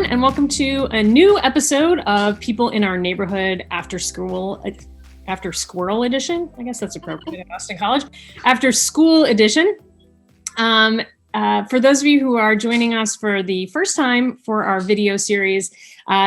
everyone, and welcome to a new episode of People in Our Neighborhood After Squirrel Edition. I guess that's appropriate at Boston College. After School Edition. For those of you who are joining us for the first time for our video series,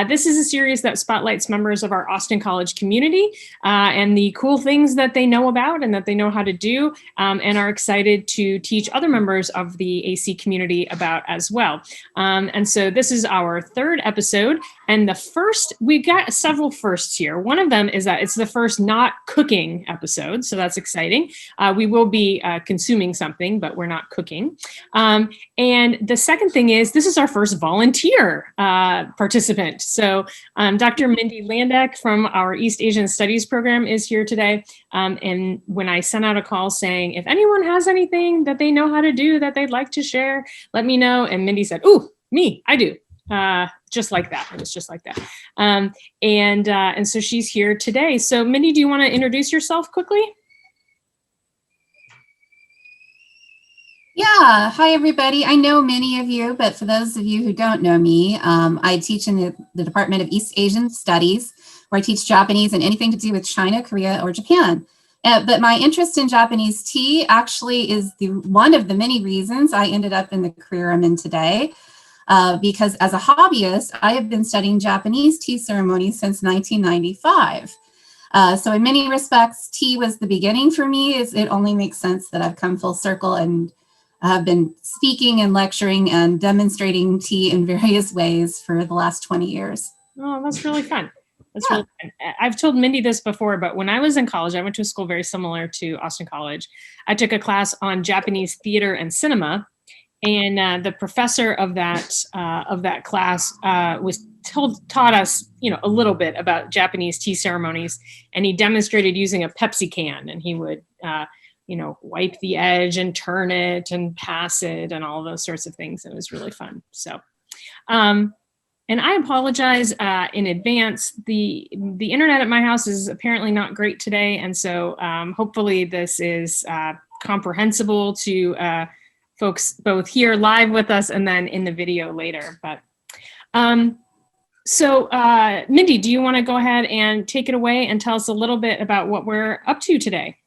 this is a series that spotlights members of our Austin College community and the cool things that they know about and that they know how to do and are excited to teach other members of the AC community about as well. And so this is our third episode. And the first, we've got several firsts here. One of them is that it's the first not cooking episode. So that's exciting. We will be consuming something, but we're not cooking. And the second thing is this is our first volunteer participant. So Dr. Mindy Landeck from our East Asian Studies program is here today. And when I sent out a call saying, if anyone has anything that they know how to do that they'd like to share, let me know. And Mindy said, ooh, me, I do. Just like that. It was just like that. And so she's here today. So Mindy, do you want to introduce yourself quickly? Yeah, hi everybody. I know many of you, but for those of you who don't know me, I teach in the Department of East Asian Studies, where I teach Japanese and anything to do with China, Korea, or Japan. But my interest in Japanese tea actually is one of the many reasons I ended up in the career I'm in today. Because as a hobbyist, I have been studying Japanese tea ceremonies since 1995. So in many respects, tea was the beginning for me. It only makes sense that I've come full circle and have been speaking and lecturing and demonstrating tea in various ways for the last 20 years. Oh, that's really fun. That's really fun. I've told Mindy this before, but when I was in college, I went to a school very similar to Austin College. I took a class on Japanese theater and cinema. And the professor of that class taught us, a little bit about Japanese tea ceremonies, and he demonstrated using a Pepsi can, and he would, wipe the edge and turn it and pass it and all those sorts of things. It was really fun. So, and I apologize in advance. The internet at my house is apparently not great today, and so hopefully this is comprehensible to folks both here live with us and then in the video later. But so Mindy, do you want to go ahead and take it away and tell us a little bit about what we're up to today?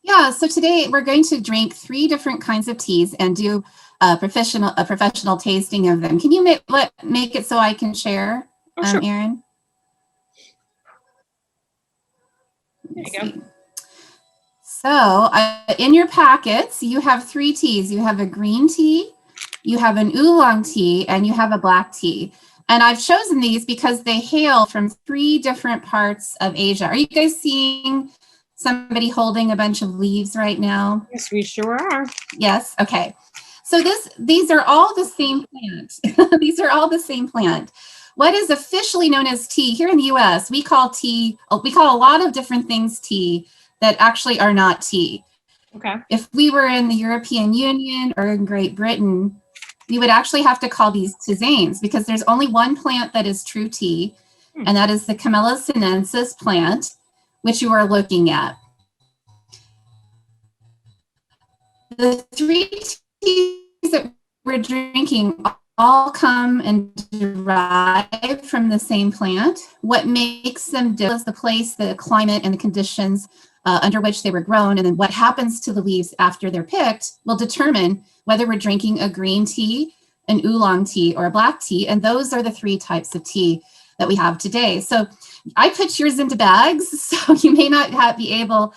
Yeah, so today we're going to drink 3 different kinds of teas and do a professional tasting of them. Can you make it so I can share, sure. Erin? There you go. So in your packets, you have 3 teas. You have a green tea, you have an oolong tea, and you have a black tea. And I've chosen these because they hail from 3 different parts of Asia. Are you guys seeing somebody holding a bunch of leaves right now? Yes, we sure are. Yes, okay. So these are all the same plant. These are all the same plant. What is officially known as tea here in the US, we call a lot of different things tea that actually are not tea. Okay. If we were in the European Union or in Great Britain, we would actually have to call these tisanes because there's only one plant that is true tea, and that is the Camilla Sinensis plant, which you are looking at. The 3 teas that we're drinking all come and derive from the same plant. What makes them different is the place, the climate, and the conditions under which they were grown, and then what happens to the leaves after they're picked will determine whether we're drinking a green tea, an oolong tea, or a black tea, and those are the 3 types of tea that we have today. So I put yours into bags, so you may not be able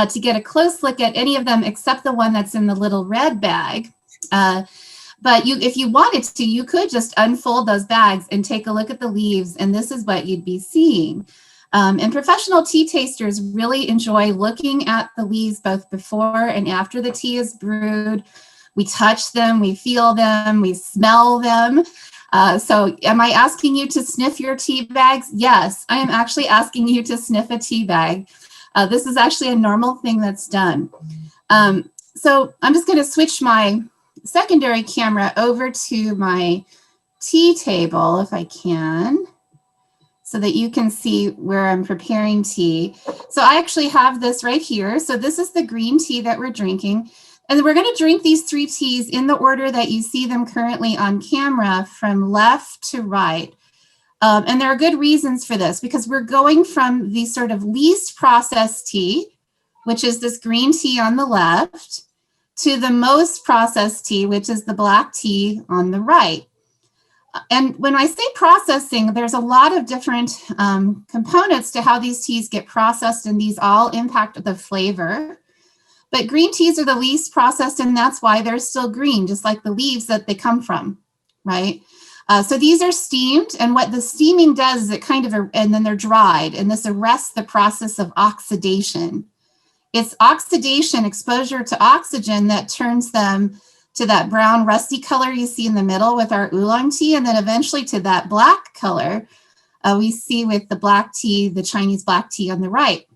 to get a close look at any of them except the one that's in the little red bag. But if you wanted to, you could just unfold those bags and take a look at the leaves, and this is what you'd be seeing. And professional tea tasters really enjoy looking at the leaves both before and after the tea is brewed. We touch them, we feel them, we smell them. So am I asking you to sniff your tea bags? Yes, I am actually asking you to sniff a tea bag. This is actually a normal thing that's done. So I'm just going to switch my secondary camera over to my tea table if I can, so that you can see where I'm preparing tea. So I actually have this right here. So this is the green tea that we're drinking. And we're going to drink these 3 teas in the order that you see them currently on camera, from left to right. And there are good reasons for this, because we're going from the sort of least processed tea, which is this green tea on the left, to the most processed tea, which is the black tea on the right. And when I say processing, there's a lot of different components to how these teas get processed, and these all impact the flavor. But green teas are the least processed, and that's why they're still green, just like the leaves that they come from, right? So these are steamed, and what the steaming does is it kind of, and then they're dried, and this arrests the process of oxidation. It's oxidation, exposure to oxygen, that turns them to that brown rusty color you see in the middle with our oolong tea, and then eventually to that black color we see with the black tea, the Chinese black tea on the right.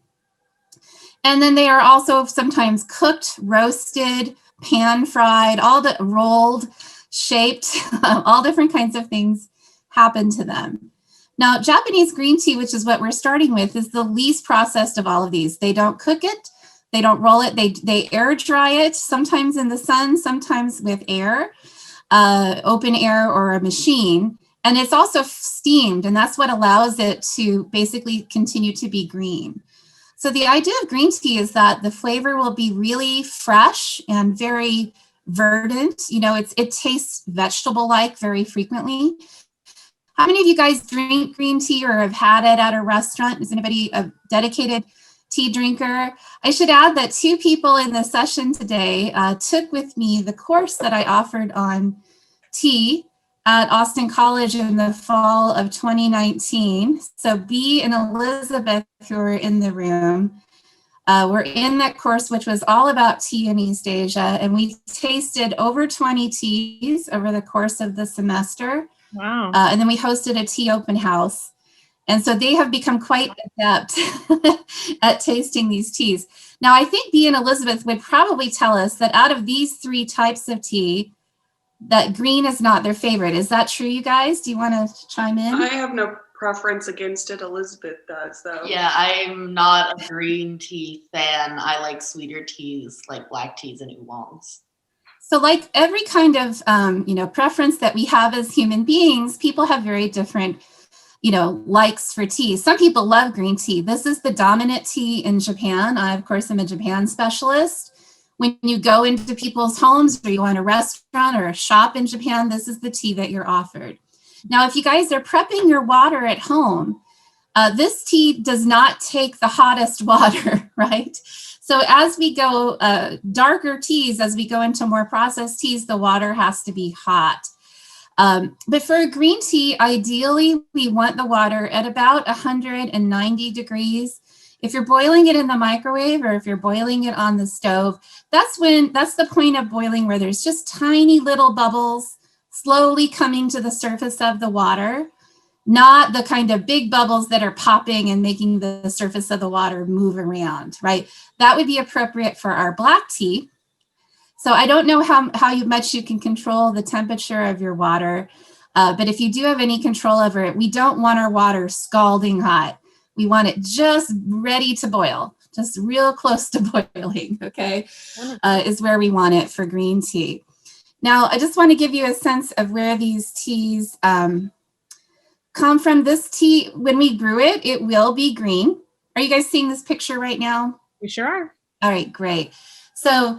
And then they are also sometimes cooked, roasted, pan fried, all the rolled, shaped, all different kinds of things happen to them. Now, Japanese green tea, which is what we're starting with, is the least processed of all of these. They don't cook it. They don't roll it. They air dry it, sometimes in the sun, sometimes with air, open air or a machine. And it's also steamed, and that's what allows it to basically continue to be green. So the idea of green tea is that the flavor will be really fresh and very verdant. You know, it tastes vegetable-like very frequently. How many of you guys drink green tea or have had it at a restaurant? Is anybody a dedicated tea drinker? I should add that 2 people in the session today took with me the course that I offered on tea at Austin College in the fall of 2019. So Bea and Elizabeth, who are in the room, were in that course, which was all about tea in East Asia. And we tasted over 20 teas over the course of the semester. Wow. And then we hosted a tea open house. And so they have become quite adept at tasting these teas. Now, I think Bea and Elizabeth would probably tell us that out of these 3 types of tea, that green is not their favorite. Is that true, you guys? Do you want to chime in? I have no preference against it. Elizabeth does, though. Yeah, I'm not a green tea fan. I like sweeter teas, like black teas and oolongs. So like every kind of, preference that we have as human beings, people have very different, likes for tea. Some people love green tea. This is the dominant tea in Japan. I, of course, am a Japan specialist. When you go into people's homes or you go in a restaurant or a shop in Japan, this is the tea that you're offered. Now, if you guys are prepping your water at home, this tea does not take the hottest water, right? So as we go darker teas, as we go into more processed teas, the water has to be hot. But for a green tea, ideally, we want the water at about 190 degrees. If you're boiling it in the microwave or if you're boiling it on the stove, that's the point of boiling where there's just tiny little bubbles slowly coming to the surface of the water, not the kind of big bubbles that are popping and making the surface of the water move around, right? That would be appropriate for our black tea. So I don't know how much you can control the temperature of your water, but if you do have any control over it, we don't want our water scalding hot. We want it just ready to boil, just real close to boiling, okay, is where we want it for green tea. Now, I just want to give you a sense of where these teas come from. This tea, when we brew it, it will be green. Are you guys seeing this picture right now? We sure are. All right, great. So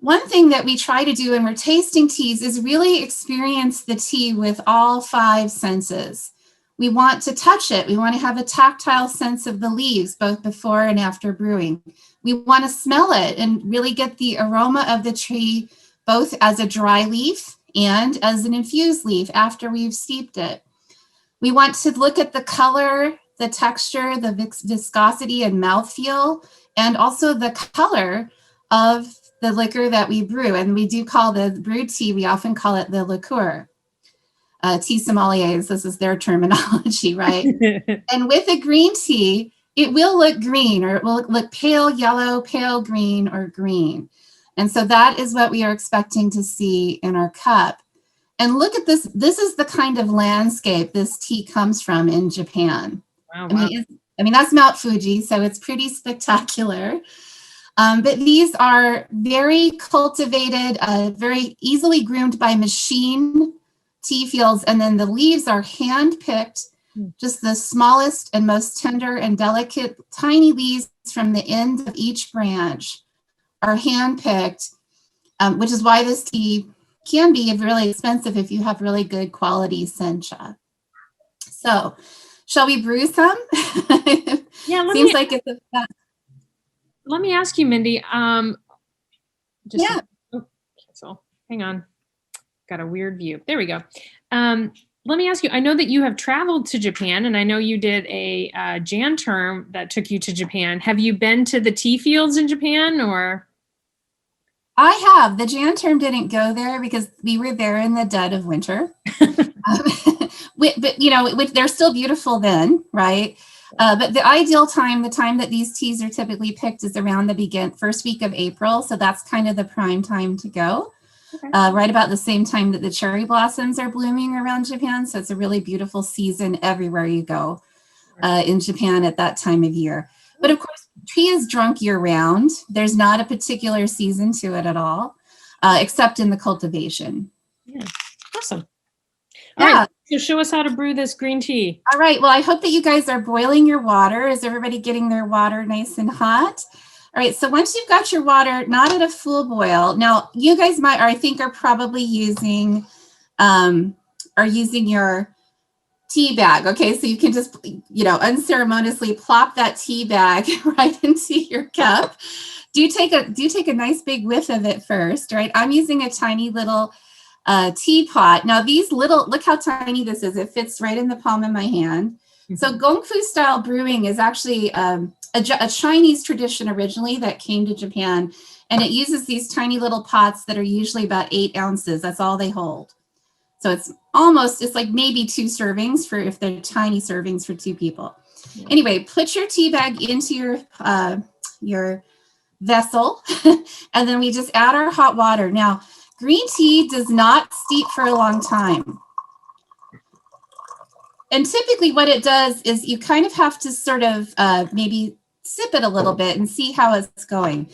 one thing that we try to do when we're tasting teas is really experience the tea with all 5 senses. We want to touch it. We want to have a tactile sense of the leaves, both before and after brewing. We want to smell it and really get the aroma of the tree, both as a dry leaf and as an infused leaf after we've steeped it. We want to look at the color, the texture, the viscosity and mouthfeel, and also the color of the liquor that we brew. And we do call the brewed tea, we often call it the liqueur. Tea sommeliers, this is their terminology, right? And with a green tea, it will look green, or it will look pale yellow, pale green, or green. And so that is what we are expecting to see in our cup. And look at this. This is the kind of landscape this tea comes from in Japan. Wow. I mean, that's Mount Fuji, so it's pretty spectacular. But these are very cultivated, very easily groomed by machine tea fields. And then the leaves are hand-picked, just the smallest and most tender and delicate tiny leaves from the end of each branch are hand-picked, which is why this tea can be really expensive if you have really good quality sencha. So, shall we brew some? Yeah, Seems like it's let me ask you, Mindy. Yeah. So hang on. Got a weird view. There we go. Let me ask you, I know that you have traveled to Japan, and I know you did a Jan term that took you to Japan. Have you been to the tea fields in Japan, or? I have. The Jan term didn't go there because we were there in the dead of winter. But, you know, they're still beautiful then, right? But the ideal time, the time that these teas are typically picked is around the first week of April. So that's kind of the prime time to go. Okay. Right about the same time that the cherry blossoms are blooming around Japan. So it's a really beautiful season everywhere you go in Japan at that time of year. But of course, tea is drunk year round. There's not a particular season to it at all, except in the cultivation. Yeah, awesome. All right, so show us how to brew this green tea. All right, well, I hope that you guys are boiling your water. Is everybody getting their water nice and hot? All right, so once you've got your water, not at a full boil. Now, you guys might, or I think are probably using your tea bag. Okay, so you can just, you know, unceremoniously plop that tea bag right into your cup. Do take a nice big whiff of it first, right? I'm using a tiny little teapot. Now these look how tiny this is. It fits right in the palm of my hand. Mm-hmm. So Gongfu style brewing is actually a Chinese tradition originally that came to Japan, and it uses these tiny little pots that are usually about 8 ounces. That's all they hold. So it's like maybe 2 servings if they're tiny servings for 2 people. Yeah. Anyway, put your tea bag into your vessel, and then we just add our hot water. Now, green tea does not steep for a long time. And typically what it does is you kind of have to sort of maybe sip it a little bit and see how it's going.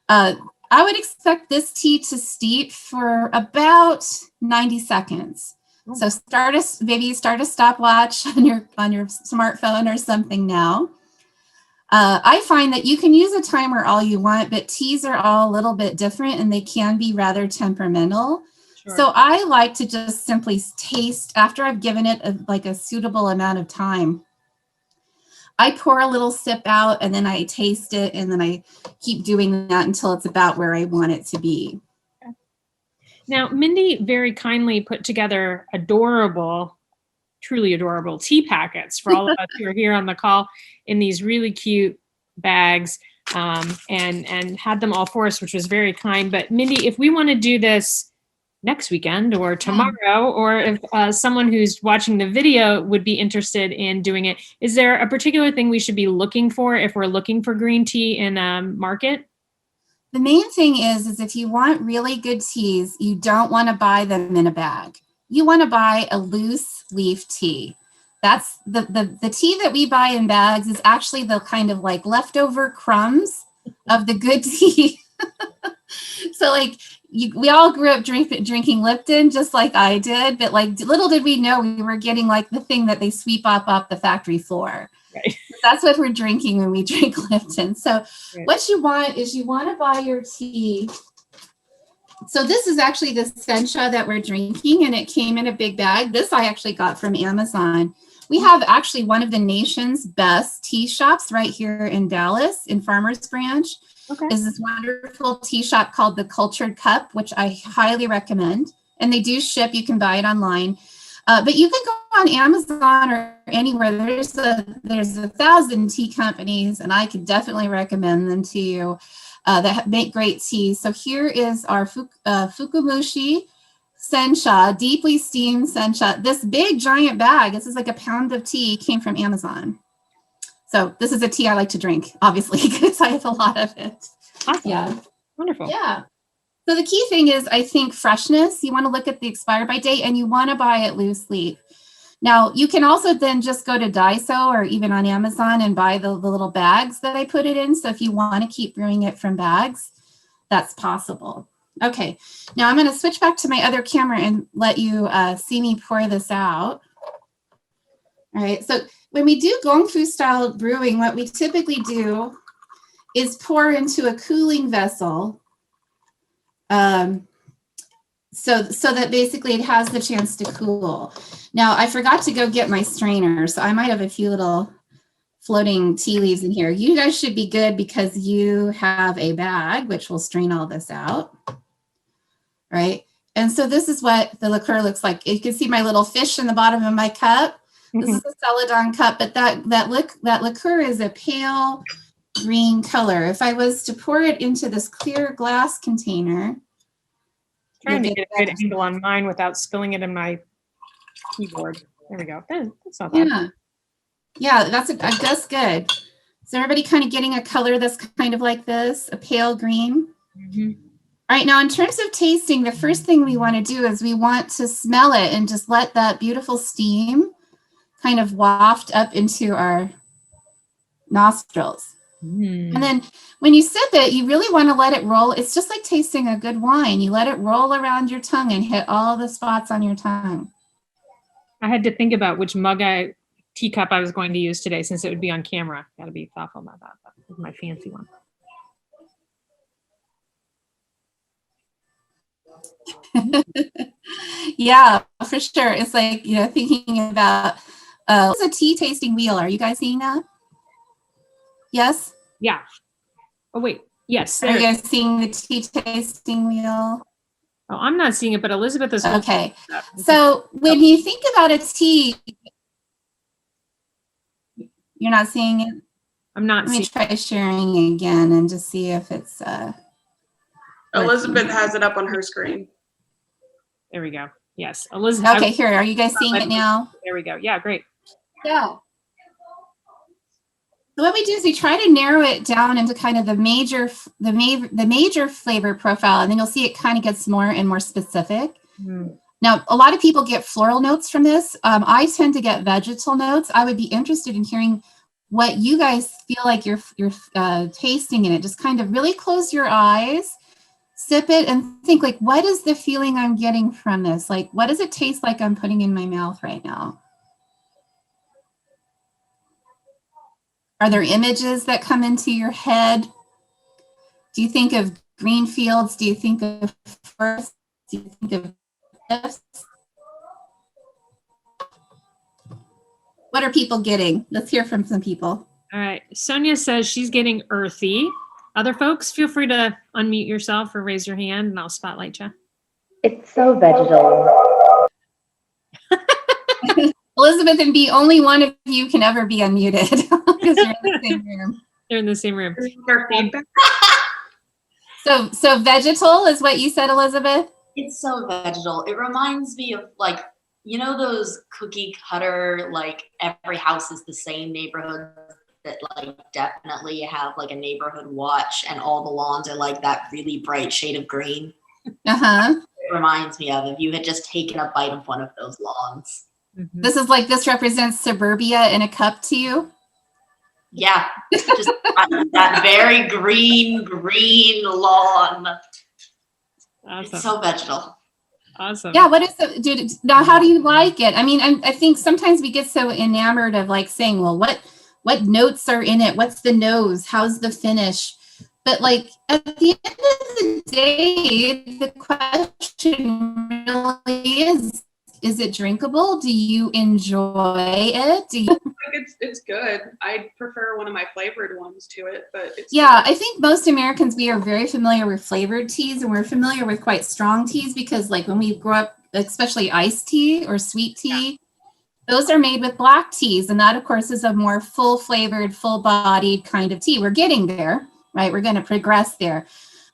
I would expect this tea to steep for about 90 seconds. So start a stopwatch on your smartphone or something now. I find that you can use a timer all you want, but teas are all a little bit different and they can be rather temperamental. Sure. So I like to just simply taste after I've given it a suitable amount of time. I pour a little sip out and then I taste it, and then I keep doing that until it's about where I want it to be. Now, Mindy very kindly put together truly adorable tea packets for all of us who are here on the call in these really cute bags, and had them all for us, which was very kind. But Mindy, if we want to do this next weekend or tomorrow, or if someone who's watching the video would be interested in doing it, is there a particular thing we should be looking for if we're looking for green tea in a market? The main thing is if you want really good teas, you don't want to buy them in a bag. You want to buy a loose leaf tea. That's the tea that we buy in bags is actually the kind of like leftover crumbs of the good tea. So like we all grew up drinking Lipton just like I did, but like little did we know we were getting like the thing that they sweep up off the factory floor. Right. That's what we're drinking when we drink Lipton. So What you want is you want to buy your tea. So this is actually the sencha that we're drinking, and it came in a big bag. This I actually got from Amazon. We have actually one of the nation's best tea shops right here in Dallas in Farmers Branch. Okay. Is this wonderful tea shop called The Cultured Cup, which I highly recommend. And they do ship. You can buy it online. But you can go on Amazon or anywhere. There's 1,000 tea companies, and I can definitely recommend them to you that make great tea. So here is our Fukumushi sencha, deeply steamed sencha. This big giant bag, this is like a pound of tea, came from Amazon. So this is a tea I like to drink, obviously, because I have a lot of it. Awesome. Yeah. Wonderful. Yeah. So the key thing is, I think, freshness. You want to look at the expire by date, and you want to buy it loose leaf. Now, you can also then just go to Daiso or even on Amazon and buy the little bags that I put it in. So if you want to keep brewing it from bags, that's possible. Okay, now I'm going to switch back to my other camera and let you see me pour this out. All right, so when we do Gongfu style brewing, what we typically do is pour into a cooling vessel so that basically it has the chance to cool. Now, I forgot to go get my strainer, so I might have a few little floating tea leaves in here. You guys should be good because you have a bag, which will strain all this out, right? And so this is what the liqueur looks like. You can see my little fish in the bottom of my cup. This is a Celadon cup, but that liqueur is a pale green color. If I was to pour it into this clear glass container, Trying to get a good angle on mine without spilling it in my keyboard. There we go. That's not bad. Yeah, that's good. Is everybody kind of getting a color that's kind of like this, a pale green? Mm-hmm. All right, now in terms of tasting, the first thing we want to do is we want to smell it and just let that beautiful steam kind of waft up into our nostrils. Mm. And then when you sip it, you really want to let it roll. It's just like tasting a good wine. You let it roll around your tongue and hit all the spots on your tongue. I had to think about which teacup I was going to use today since it would be on camera. Got to be thoughtful about that. This is my fancy one. Yeah, for sure. It's like, thinking about, what's a tea tasting wheel? Are you guys seeing that? Yes? Yeah. Oh, wait. Yes. Are you guys seeing the tea tasting wheel? Oh, I'm not seeing it, but Elizabeth is. Okay. So when you think about a tea, you're not seeing it? I'm not seeing it. Let me try sharing again and just see if it's... Elizabeth has it up on her screen. There we go. Yes. Elizabeth. Okay, here. Are you guys seeing it now? There we go. Yeah, great. Yeah. So what we do is we try to narrow it down into kind of the major flavor profile, and then you'll see it kind of gets more and more specific. Mm. Now, a lot of people get floral notes from this. I tend to get vegetal notes. I would be interested in hearing what you guys feel like you're tasting in it. Just kind of really close your eyes, sip it, and think like, what is the feeling I'm getting from this? Like, what does it taste like I'm putting in my mouth right now? Are there images that come into your head? Do you think of green fields? Do you think of forests? Do you think of cliffs? What are people getting? Let's hear from some people. All right. Sonia says she's getting earthy. Other folks, feel free to unmute yourself or raise your hand and I'll spotlight you. It's so vegetal. Elizabeth and B, only one of you can ever be unmuted because you're in the same room. They're in the same room. So vegetal is what you said, Elizabeth? It's so vegetal. It reminds me of like, those cookie cutter, like every house is the same neighborhood that like definitely have like a neighborhood watch and all the lawns are like that really bright shade of green. Uh-huh. It reminds me of if you had just taken a bite of one of those lawns. Mm-hmm. This represents suburbia in a cup to you? Yeah, just that very green lawn. Awesome. It's so vegetal. Awesome. Yeah, what is it, dude? Now, how do you like it? I mean, I think sometimes we get so enamored of like saying, well, what notes are in it? What's the nose? How's the finish? But like at the end of the day, the question really is it drinkable? Do you enjoy it? I think it's good. I prefer one of my flavored ones to it, but it's good. I think most Americans, we are very familiar with flavored teas and we're familiar with quite strong teas because like when we grow up, especially iced tea or sweet tea, those are made with black teas. And that of course is a more full flavored, full bodied kind of tea. We're getting there, right? We're going to progress there.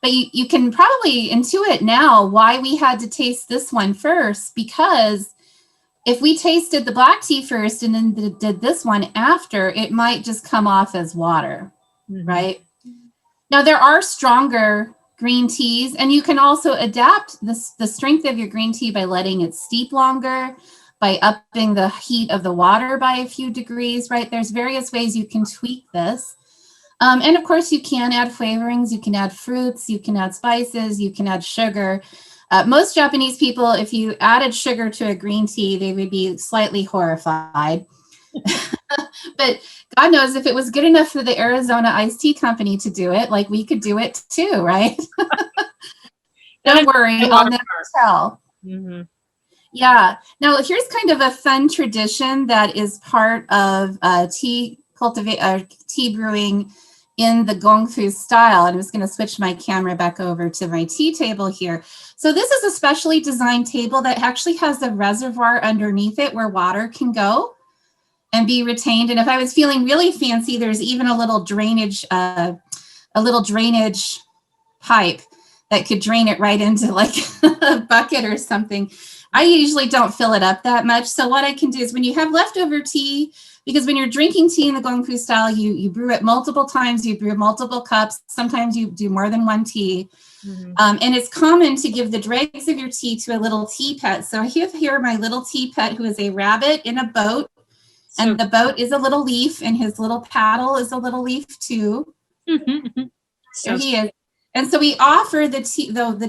But you can probably intuit now why we had to taste this one first, because if we tasted the black tea first and then did this one after, it might just come off as water, right? Now, there are stronger green teas, and you can also adapt the strength of your green tea by letting it steep longer. by upping the heat of the water by a few degrees, right? There's various ways you can tweak this. And of course, you can add flavorings, you can add fruits, you can add spices, you can add sugar. Most Japanese people, if you added sugar to a green tea, they would be slightly horrified. But God knows if it was good enough for the Arizona Iced Tea Company to do it, like we could do it too, right? Don't worry, I'll never tell. Mm-hmm. Yeah. Now, here's kind of a fun tradition that is part of tea brewing in the Gongfu style. And I'm just going to switch my camera back over to my tea table here. So this is a specially designed table that actually has a reservoir underneath it where water can go and be retained. And if I was feeling really fancy, there's even a little drainage pipe that could drain it right into like a bucket or something. I usually don't fill it up that much. So what I can do is when you have leftover tea, because when you're drinking tea in the Gongfu style, you brew it multiple times, you brew multiple cups. Sometimes you do more than one tea. Mm-hmm. And it's common to give the dregs of your tea to a little tea pet. So I have here my little tea pet who is a rabbit in a boat. And the boat is a little leaf and his little paddle is a little leaf too. Mm-hmm. There he is. And so we offer the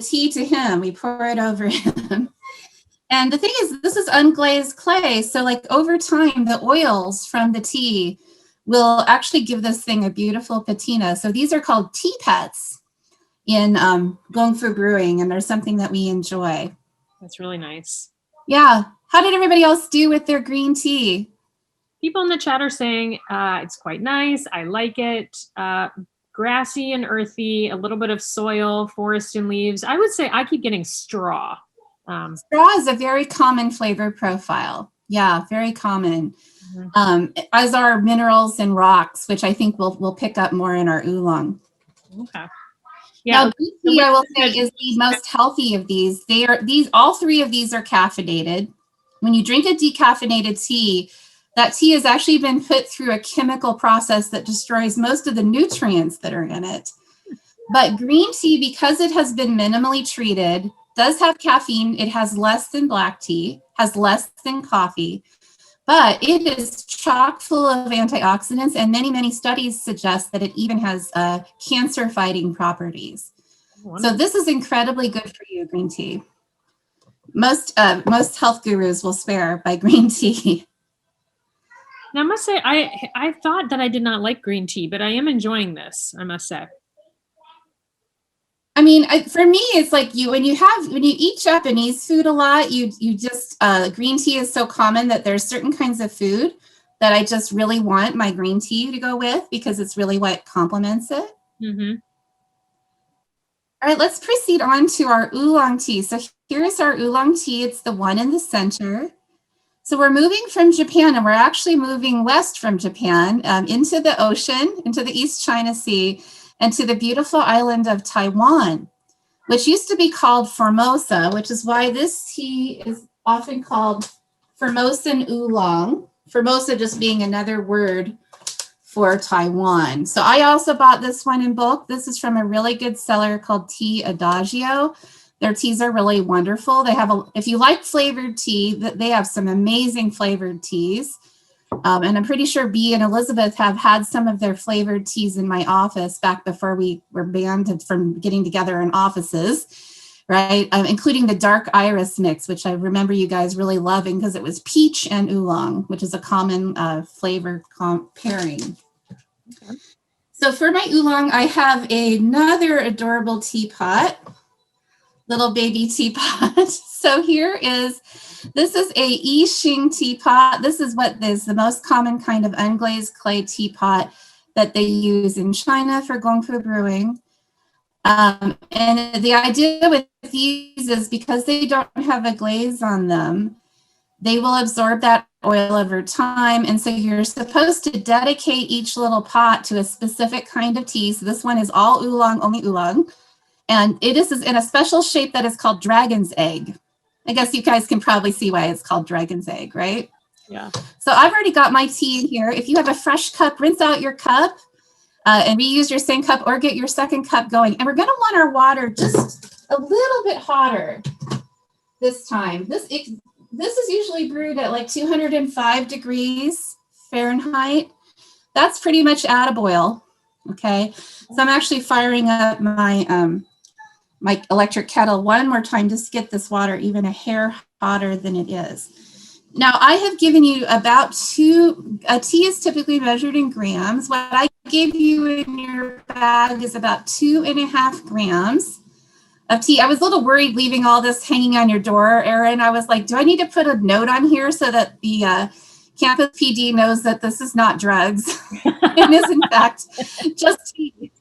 tea to him. We pour it over him. And the thing is, this is unglazed clay. So like over time, the oils from the tea will actually give this thing a beautiful patina. So these are called tea pets in Gongfu Brewing, and they're something that we enjoy. That's really nice. Yeah. How did everybody else do with their green tea? People in the chat are saying it's quite nice. I like it. Grassy and earthy, a little bit of soil, forest and leaves. I would say I keep getting straw. Straw is a very common flavor profile. Yeah, very common. Mm-hmm. As are minerals and rocks, which I think we'll pick up more in our oolong. Okay. Yeah. Now, green tea, I will say, is the most healthy of these. All three of these are caffeinated. When you drink a decaffeinated tea, that tea has actually been put through a chemical process that destroys most of the nutrients that are in it. But green tea, because it has been minimally treated, does have caffeine. It has less than black tea, has less than coffee, but it is chock full of antioxidants, and many, many studies suggest that it even has cancer-fighting properties. Wonderful. So this is incredibly good for you, green tea. Most health gurus will swear by green tea. Now, I must say, I thought that I did not like green tea, but I am enjoying this, I must say. I mean, for me, it's like when you eat Japanese food a lot, you just, green tea is so common that there's certain kinds of food that I just really want my green tea to go with because it's really what complements it. Mm-hmm. All right, let's proceed on to our oolong tea. So here's our oolong tea. It's the one in the center. So we're moving from Japan, and we're actually moving west from Japan into the ocean, into the East China Sea, and to the beautiful island of Taiwan, which used to be called Formosa, which is why this tea is often called Formosan Oolong, Formosa just being another word for Taiwan. So I also bought this one in bulk. This is from a really good seller called Tea Adagio. Their teas are really wonderful. They have, if you like flavored tea, they have some amazing flavored teas. And I'm pretty sure Bea and Elizabeth have had some of their flavored teas in my office back before we were banned from getting together in offices, right? Including the dark iris mix, which I remember you guys really loving because it was peach and oolong, which is a common flavor pairing. Okay. So for my oolong, I have another adorable teapot. Little baby teapot. So this is a Yixing teapot. This is what is the most common kind of unglazed clay teapot that they use in China for Gongfu brewing. And the idea with these is because they don't have a glaze on them, they will absorb that oil over time. And so you're supposed to dedicate each little pot to a specific kind of tea. So this one is all oolong, only oolong. And it is in a special shape that is called dragon's egg. I guess you guys can probably see why it's called dragon's egg, right? Yeah. So I've already got my tea in here. If you have a fresh cup, rinse out your cup and reuse your same cup or get your second cup going. And we're going to want our water just a little bit hotter this time. this is usually brewed at like 205 degrees Fahrenheit. That's pretty much at a boil. Okay. So I'm actually firing up my my electric kettle one more time just to get this water even a hair hotter than it is. Now I have given you about a tea is typically measured in grams. What I gave you in your bag is about 2.5 grams of tea. I was a little worried leaving all this hanging on your door, Erin. I was like, do I need to put a note on here so that the campus PD knows that this is not drugs? It is in fact just tea.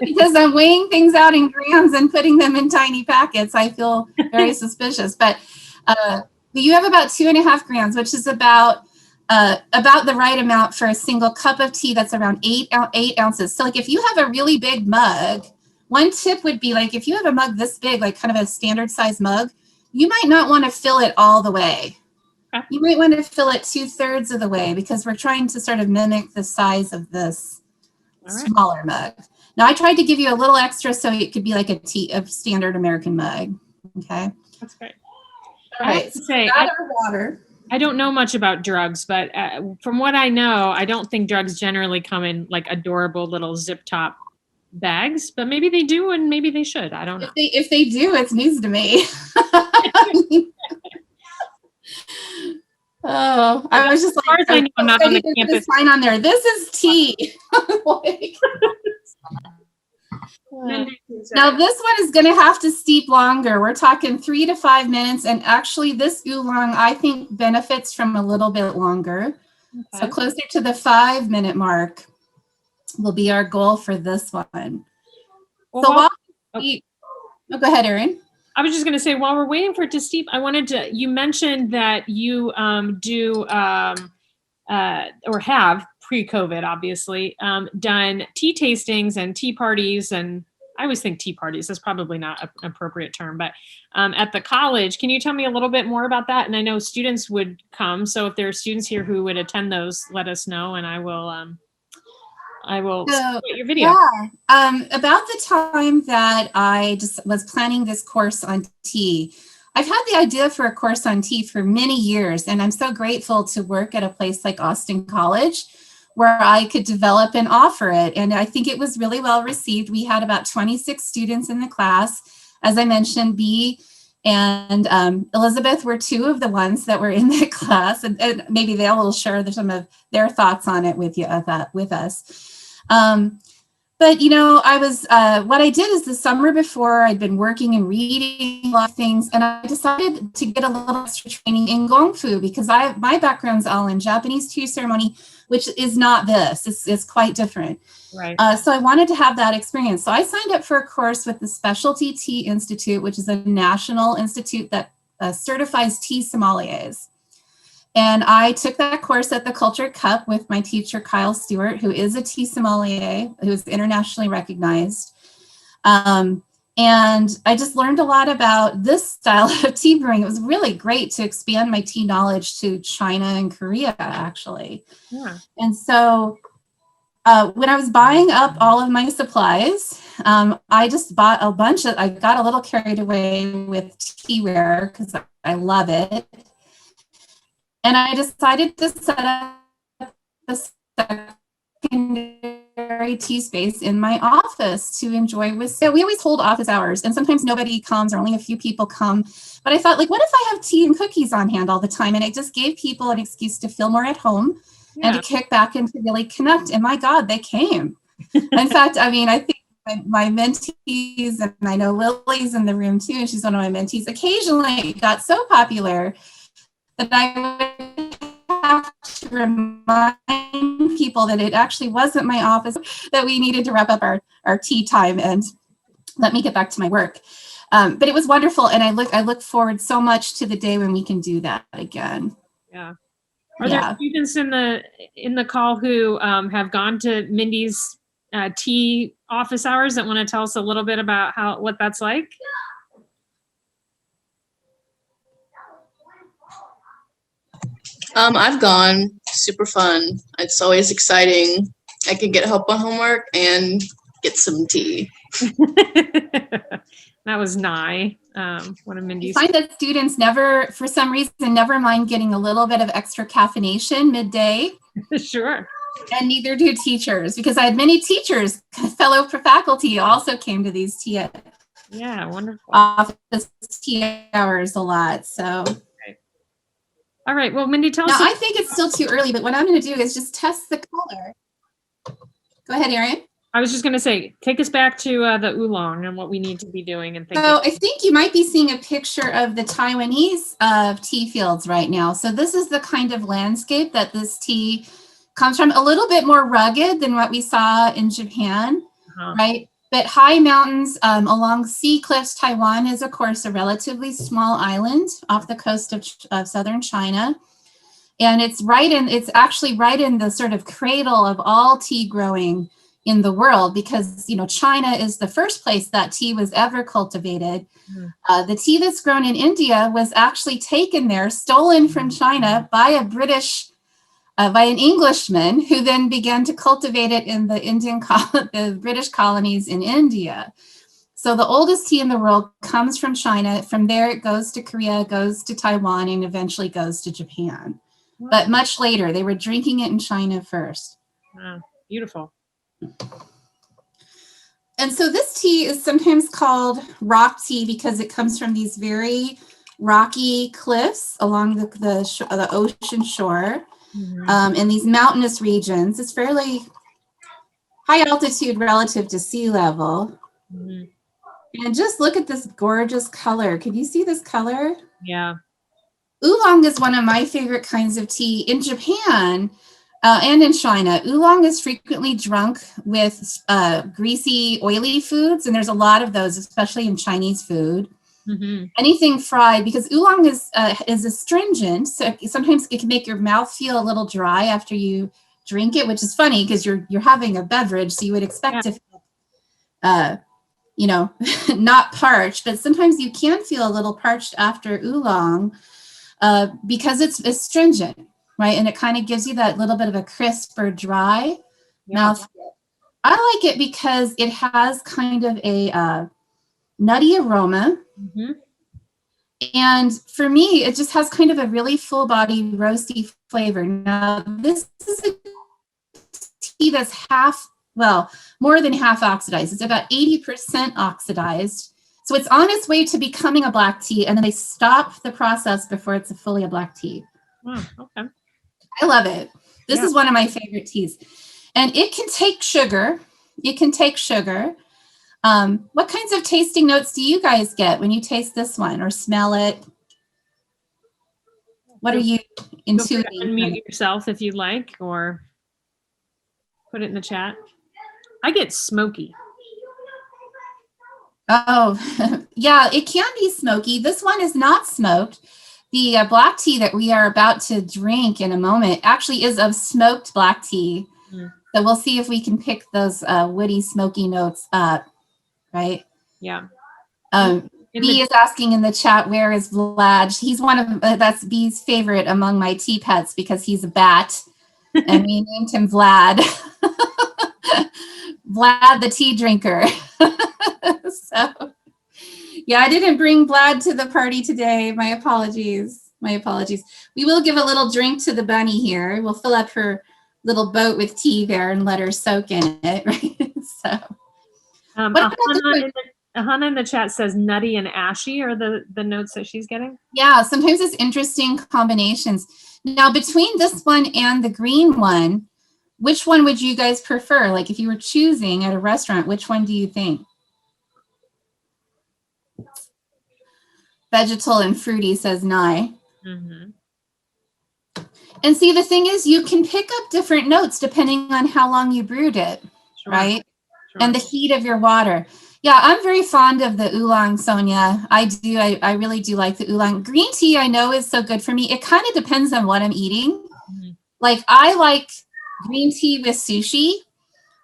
Because I'm weighing things out in grams and putting them in tiny packets, I feel very suspicious. But you have about 2.5 grams, which is about the right amount for a single cup of tea. That's around 8 ounces. So like if you have a really big mug, one tip would be like if you have a mug this big, like kind of a standard size mug, you might not want to fill it all the way. Okay. You might want to fill it 2/3 of the way because we're trying to sort of mimic the size of this smaller mug. Now I tried to give you a little extra so it could be like a standard American mug. Okay. That's great. All right. So say, water. I don't know much about drugs, but from what I know, I don't think drugs generally come in like adorable little zip top bags, but maybe they do and maybe they should. I don't know. If they do, it's news to me. Oh, I was just like, I know, I'm not on the campus. Sign on there. This is tea. Now this one is going to have to steep longer. We're talking 3 to 5 minutes, and actually this oolong I think benefits from a little bit longer. Okay. So closer to the 5-minute mark will be our goal for this one. Well, so go ahead, Erin. I was just going to say, while we're waiting for it to steep, you mentioned that you do or have pre-COVID, obviously, done tea tastings and tea parties. And I always think tea parties is probably not an appropriate term, but at the college, can you tell me a little bit more about that? And I know students would come. So if there are students here who would attend those, let us know and I will your video. Yeah. About the time that I just was planning this course on tea, I've had the idea for a course on tea for many years, and I'm so grateful to work at a place like Austin College where I could develop and offer it. And I think it was really well received. We had about 26 students in the class. As I mentioned, Bea and Elizabeth were two of the ones that were in the class, and maybe they will share some of their thoughts on it with us. But I was, what I did is the summer before I'd been working and reading a lot of things, and I decided to get a little extra training in Gongfu because my background's all in Japanese tea ceremony, which is not this. It's quite different. Right. So I wanted to have that experience. So I signed up for a course with the Specialty Tea Institute, which is a national institute that certifies tea sommeliers. And I took that course at the Culture Cup with my teacher, Kyle Stewart, who is a tea sommelier, who is internationally recognized. And I just learned a lot about this style of tea brewing. It was really great to expand my tea knowledge to China and Korea, actually. Yeah. And so when I was buying up all of my supplies, I just bought a bunch I got a little carried away with teaware because I love it. And I decided to set up a secondary tea space in my office to enjoy so we always hold office hours, and sometimes nobody comes or only a few people come. But I thought, what if I have tea and cookies on hand all the time? And it just gave people an excuse to feel more at home and to kick back and to really connect. And my God, they came. In fact, I think my mentees, and I know Lily's in the room too, and she's one of my mentees, occasionally got so popular that I would have to remind people that it actually wasn't my office, that we needed to wrap up our tea time and let me get back to my work. But it was wonderful, and I look forward so much to the day when we can do that again. Yeah. Are there students in the call who have gone to Mindy's tea office hours that want to tell us a little bit about what that's like? I've gone. Super fun. It's always exciting. I can get help on homework and get some tea. That was Nye. one of I Mindy's. find that students never, for some reason, never mind getting a little bit of extra caffeination midday. Sure. And neither do teachers, because I had many teachers, fellow faculty, also came to these Yeah, wonderful. office tea hours a lot. So, All right. Well, Mindy, tell now us. I think it's still too early, but what I'm going to do is just test the color. Go ahead, Erin. I was just going to say, take us back to the oolong and what we need to be doing and thinking. So I think you might be seeing a picture of the Taiwanese tea fields right now. So this is the kind of landscape that this tea comes from, a little bit more rugged than what we saw in Japan, right? But high mountains along sea cliffs. Taiwan is, of course, a relatively small island off the coast of southern China. And it's actually right in the sort of cradle of all tea growing in the world, because, China is the first place that tea was ever cultivated. The tea that's grown in India was actually taken there, stolen from China by by an Englishman, who then began to cultivate it in the British colonies in India. So the oldest tea in the world comes from China. From there, it goes to Korea, goes to Taiwan, and eventually goes to Japan. But much later, they were drinking it in China first. Wow, beautiful. And so this tea is sometimes called rock tea because it comes from these very rocky cliffs along the ocean shore, in these mountainous regions. It's fairly high altitude relative to sea level. And just look at this gorgeous color. Can you see this color? Yeah. Oolong is one of my favorite kinds of tea. In Japan and in China, oolong is frequently drunk with greasy, oily foods, and there's a lot of those, especially in Chinese food. Anything fried, because oolong is astringent, so sometimes it can make your mouth feel a little dry after you drink it, which is funny because you're having a beverage, so you would expect to feel, not parched, but sometimes you can feel a little parched after oolong because it's astringent, right? And it kind of gives you that little bit of a crisp or dry mouth. I like it because it has kind of a nutty aroma. And for me, it just has kind of a really full body roasty flavor. Now, this is a tea that's more than half oxidized. It's about 80% oxidized. So it's on its way to becoming a black tea, and then they stop the process before it's fully a black tea. Okay. I love it. This is one of my favorite teas. And it can take sugar. What kinds of tasting notes do you guys get when you taste this one or smell it? What are you intuiting? Unmute yourself if you'd like, or put it in the chat. I get smoky. Oh, yeah, it can be smoky. This one is not smoked. The black tea that we are about to drink in a moment actually is of smoked black tea. So we'll see if we can pick those woody, smoky notes up, right? Yeah. B is asking in the chat, where is Vlad? He's that's B's favorite among my tea pets because he's a bat, and we named him Vlad. Vlad the tea drinker. So, yeah, I didn't bring Vlad to the party today. My apologies. We will give a little drink to the bunny here. We'll fill up her little boat with tea there and let her soak in it, right? So, Hannah in the chat says nutty and ashy are the notes that she's getting. Yeah, sometimes it's interesting combinations. Now, between this one and the green one, which one would you guys prefer? Like if you were choosing at a restaurant, which one do you think? Vegetal and fruity, says Nye. And see, the thing is, you can pick up different notes depending on how long you brewed it, right? And the heat of your water. Yeah, I'm very fond of the oolong, Sonia. I really do like the oolong. Green tea, I know, is so good for me. It kind of depends on what I'm eating. Like, I like green tea with sushi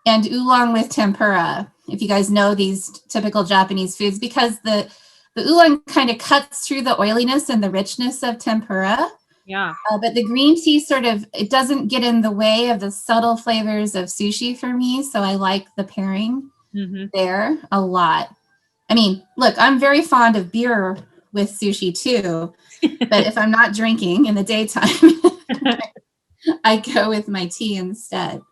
and oolong with tempura, if you guys know these typical Japanese foods, because the oolong kind of cuts through the oiliness and the richness of tempura. Yeah. But the green tea it doesn't get in the way of the subtle flavors of sushi for me. So I like the pairing there a lot. I mean, look, I'm very fond of beer with sushi too, but if I'm not drinking in the daytime, I go with my tea instead.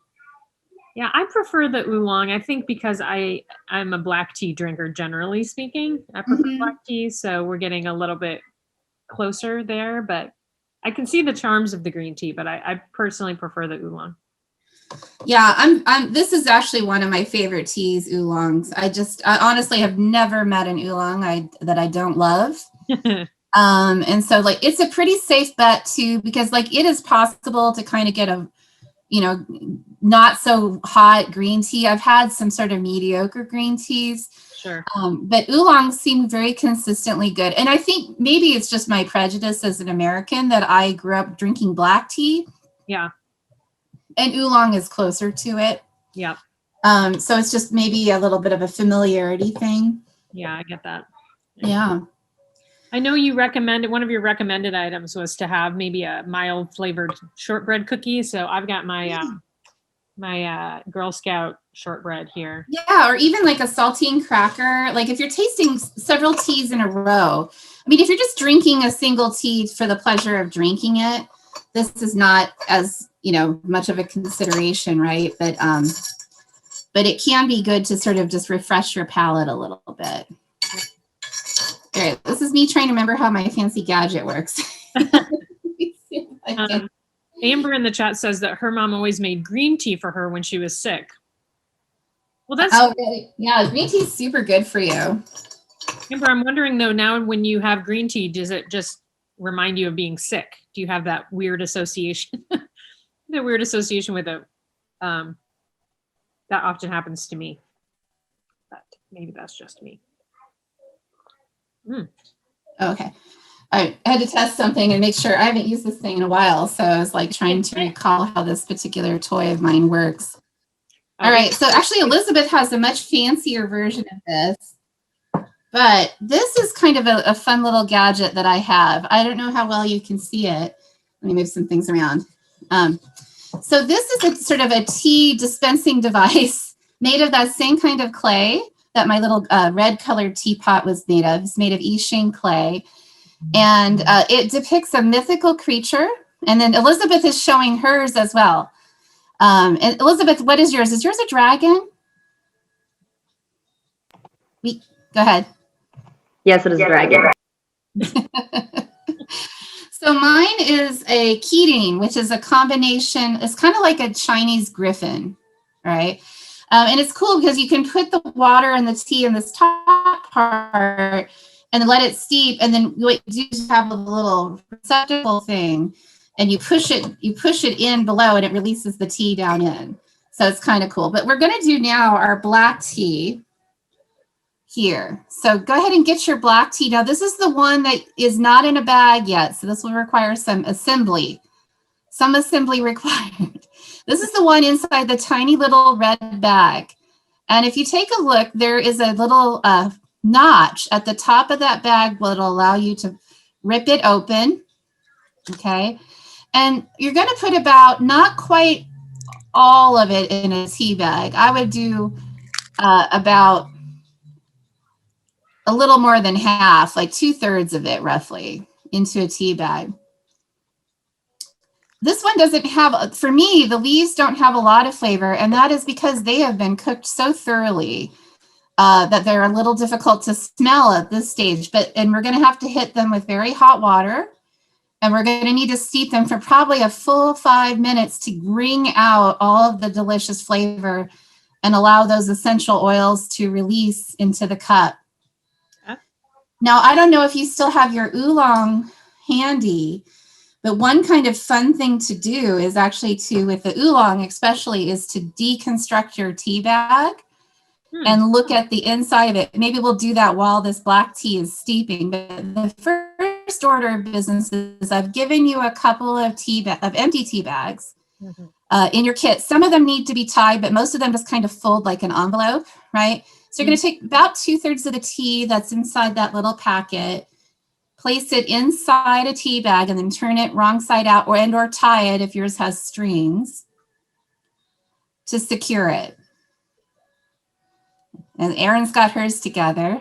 Yeah, I prefer the oolong. I think because I'm a black tea drinker, generally speaking. I prefer black tea, so we're getting a little bit closer there. But I can see the charms of the green tea, but I personally prefer the oolong. Yeah, I'm. This is actually one of my favorite teas, oolongs. I honestly have never met an oolong that I don't love. And so like it's a pretty safe bet too, because like it is possible to kind of get a, not so hot green tea. I've had some sort of mediocre green teas. Sure. But oolongs seem very consistently good. And I think maybe it's just my prejudice as an American that I grew up drinking black tea. Yeah. And oolong is closer to it. Yeah. So it's just maybe a little bit of a familiarity thing. Yeah, I get that. Yeah. I know you recommended, one of your recommended items was to have maybe a mild flavored shortbread cookie. So I've got my Girl Scout shortbread here. Yeah, or even like a saltine cracker. Like if you're tasting several teas in a row, I mean, if you're just drinking a single tea for the pleasure of drinking it, this is not as, much of a consideration, right? But it can be good to sort of just refresh your palate a little bit. All right, this is me trying to remember how my fancy gadget works. Amber in the chat says that her mom always made green tea for her when she was sick. Well, that's really? Yeah, green tea is super good for you. Amber, I'm wondering though, now when you have green tea, does it just remind you of being sick? Do you have that weird association? The weird association with it. That often happens to me. But maybe that's just me. Okay. I had to test something and make sure. I haven't used this thing in a while, so I was like trying to recall how this particular toy of mine works. All right, so actually Elizabeth has a much fancier version of this, but this is kind of a fun little gadget that I have. I don't know how well you can see it. Let me move some things around. So this is a sort of a tea dispensing device made of that same kind of clay that my little red colored teapot was made of. It's made of Yixing clay. And it depicts a mythical creature. And then Elizabeth is showing hers as well. And Elizabeth, what is yours? Is yours a dragon? Go ahead. Yes, it is a dragon. So mine is a Keating, which is a combination. It's kind of like a Chinese griffin, right? And it's cool because you can put the water and the tea in this top part and let it steep. And then what you do is have a little receptacle thing and you push it in below and it releases the tea down in. So it's kind of cool. But we're going to do now our black tea here. So go ahead and get your black tea. Now this is the one that is not in a bag yet. So this will require some assembly required. This is the one inside the tiny little red bag. And if you take a look, there is a little notch at the top of that bag that will allow you to rip it open. Okay. And you're going to put about, not quite all of it in a tea bag. I would do about a little more than half, like 2/3 of it roughly into a tea bag. This one doesn't have, for me, the leaves don't have a lot of flavor, and that is because they have been cooked so thoroughly that they're a little difficult to smell at this stage. And we're going to have to hit them with very hot water, and we're going to need to steep them for probably a full 5 minutes to wring out all of the delicious flavor and allow those essential oils to release into the cup. Now, I don't know if you still have your oolong handy, but one kind of fun thing to do is actually with the oolong especially, is to deconstruct your tea bag and look at the inside of it. Maybe we'll do that while this black tea is steeping. But the first order of business is I've given you a couple of empty tea bags in your kit. Some of them need to be tied, but most of them just kind of fold like an envelope, right? So you're going to take about 2/3 of the tea that's inside that little packet, place it inside a tea bag, and then turn it wrong side out or tie it if yours has strings to secure it. And Erin's got hers together.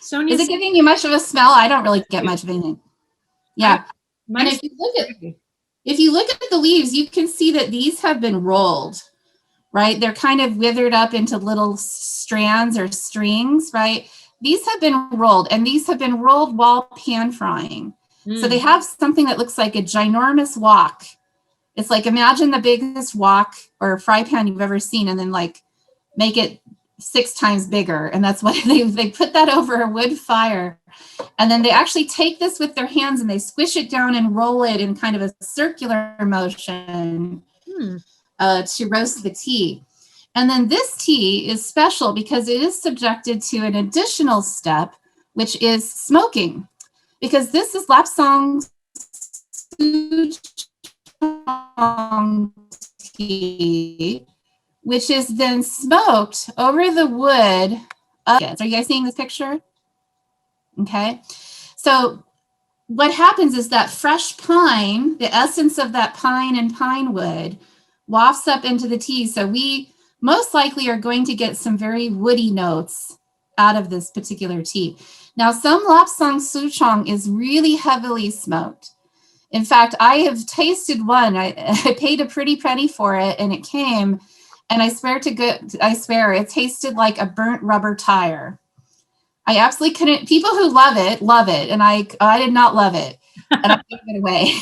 Sonia, Is it giving you much of a smell? I don't really get much of anything. Yeah. And if you look at the leaves, you can see that these have been rolled, right? They're kind of withered up into little strands or strings, right? These have been rolled, and these have been rolled while pan frying. So they have something that looks like a ginormous wok. It's like, imagine the biggest wok or fry pan you've ever seen, and then like make it 6 times bigger. And that's what they put that over a wood fire. And then they actually take this with their hands and they squish it down and roll it in kind of a circular motion to roast the tea. And then this tea is special because it is subjected to an additional step, which is smoking. Because this is Lapsang Souchong tea, which is then smoked over the wood. Are you guys seeing this picture? Okay. So what happens is that fresh pine, the essence of that pine and pine wood, wafts up into the tea. So we most likely are going to get some very woody notes out of this particular tea. Now, some Lapsang Souchong is really heavily smoked. In fact, I have tasted one. I paid a pretty penny for it, and it came, and I swear it tasted like a burnt rubber tire. I absolutely couldn't. People who love it, and I did not love it, and I gave it away.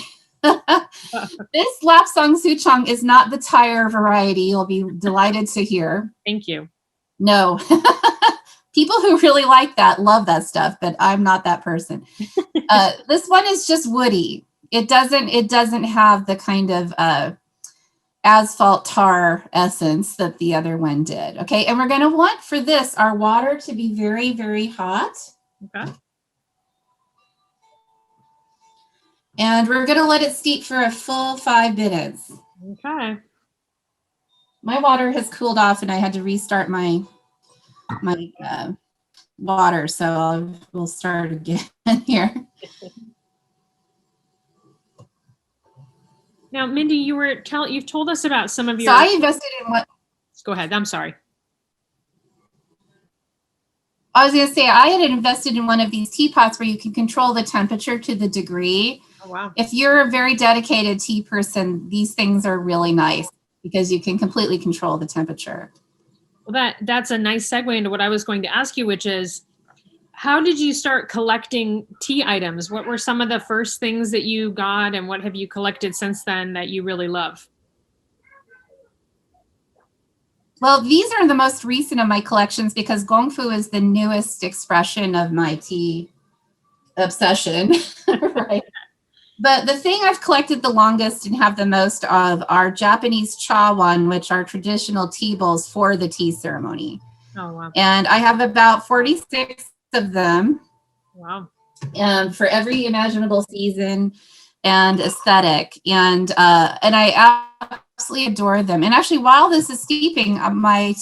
This Lapsang Souchong is not the tire variety. You'll be delighted to hear. Thank you. No. People who really like that love that stuff, but I'm not that person. This one is just woody. It doesn't have the kind of asphalt tar essence that the other one did. Okay, and we're going to want for this our water to be very, very hot. Okay. And we're going to let it steep for a full 5 minutes. Okay. My water has cooled off, and I had to restart my water, so we'll start again here. Now, Mindy, you've told us about some of your. So I invested in what? Go ahead. I'm sorry. I was going to say I had invested in one of these teapots where you can control the temperature to the degree. Oh, wow. If you're a very dedicated tea person, these things are really nice because you can completely control the temperature. Well, that's a nice segue into what I was going to ask you, which is, how did you start collecting tea items? What were some of the first things that you got, and what have you collected since then that you really love? Well, these are the most recent of my collections because Gongfu is the newest expression of my tea obsession, right? But the thing I've collected the longest and have the most of are Japanese cha wan, which are traditional tea bowls for the tea ceremony. Oh, wow. And I have about 46 of them. Wow. For every imaginable season and aesthetic. And I absolutely adore them. And actually, while this is steeping, my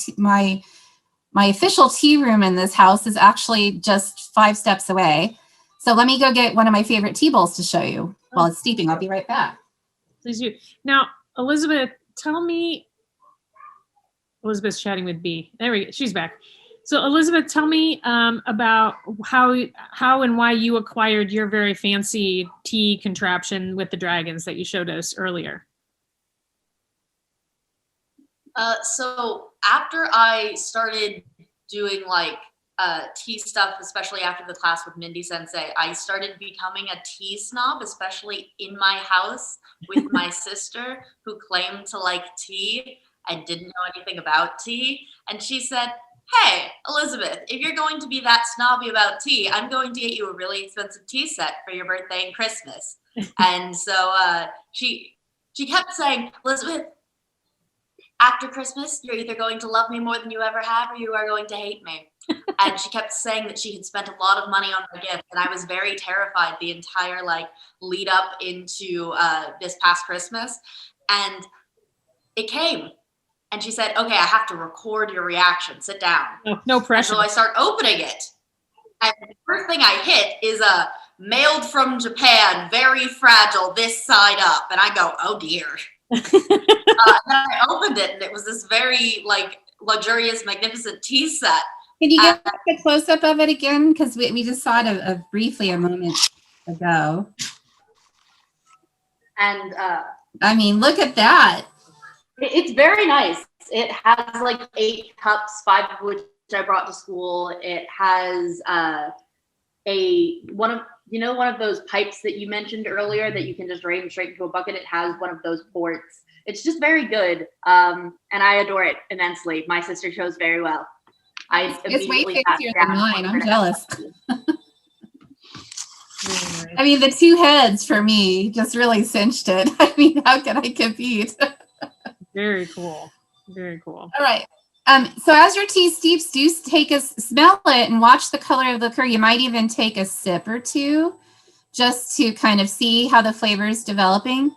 official tea room in this house is actually just 5 steps away. So let me go get one of my favorite tea bowls to show you while it's steeping. I'll be right back. Please do. Now, Elizabeth, tell me. Elizabeth's chatting with B. There we go. She's back. So Elizabeth, tell me about how and why you acquired your very fancy tea contraption with the dragons that you showed us earlier. So after I started doing like tea stuff, especially after the class with Mindy Sensei, I started becoming a tea snob, especially in my house with my sister, who claimed to like tea and didn't know anything about tea. And she said, "Hey, Elizabeth, if you're going to be that snobby about tea, I'm going to get you a really expensive tea set for your birthday and Christmas." And so she kept saying, "Elizabeth, after Christmas, you're either going to love me more than you ever have, or you are going to hate me." And she kept saying that she had spent a lot of money on her gift, and I was very terrified the entire lead up into this past Christmas. And it came. And she said, "Okay, I have to record your reaction. Sit down." No pressure. And so I start opening it. And the first thing I hit is a mailed from Japan, very fragile, this side up. And I go, "Oh dear." And then I opened it, and it was this very luxurious, magnificent tea set Can you give a close-up of it again? Because we just saw it briefly a moment ago. And I mean, look at that. it's very nice. It has like 8 cups, 5 of which I brought to school. It has one of those pipes that you mentioned earlier that you can just drain straight into a bucket. It has one of those ports. It's just very good, and I adore it immensely. My sister chose very well. It's way fancier than mine. I'm jealous. I mean, the 2 heads for me just really cinched it. I mean, how can I compete? Very cool. Very cool. All right. So as your tea steeps, do smell it and watch the color of the liquor. You might even take a sip or 2 just to kind of see how the flavor is developing.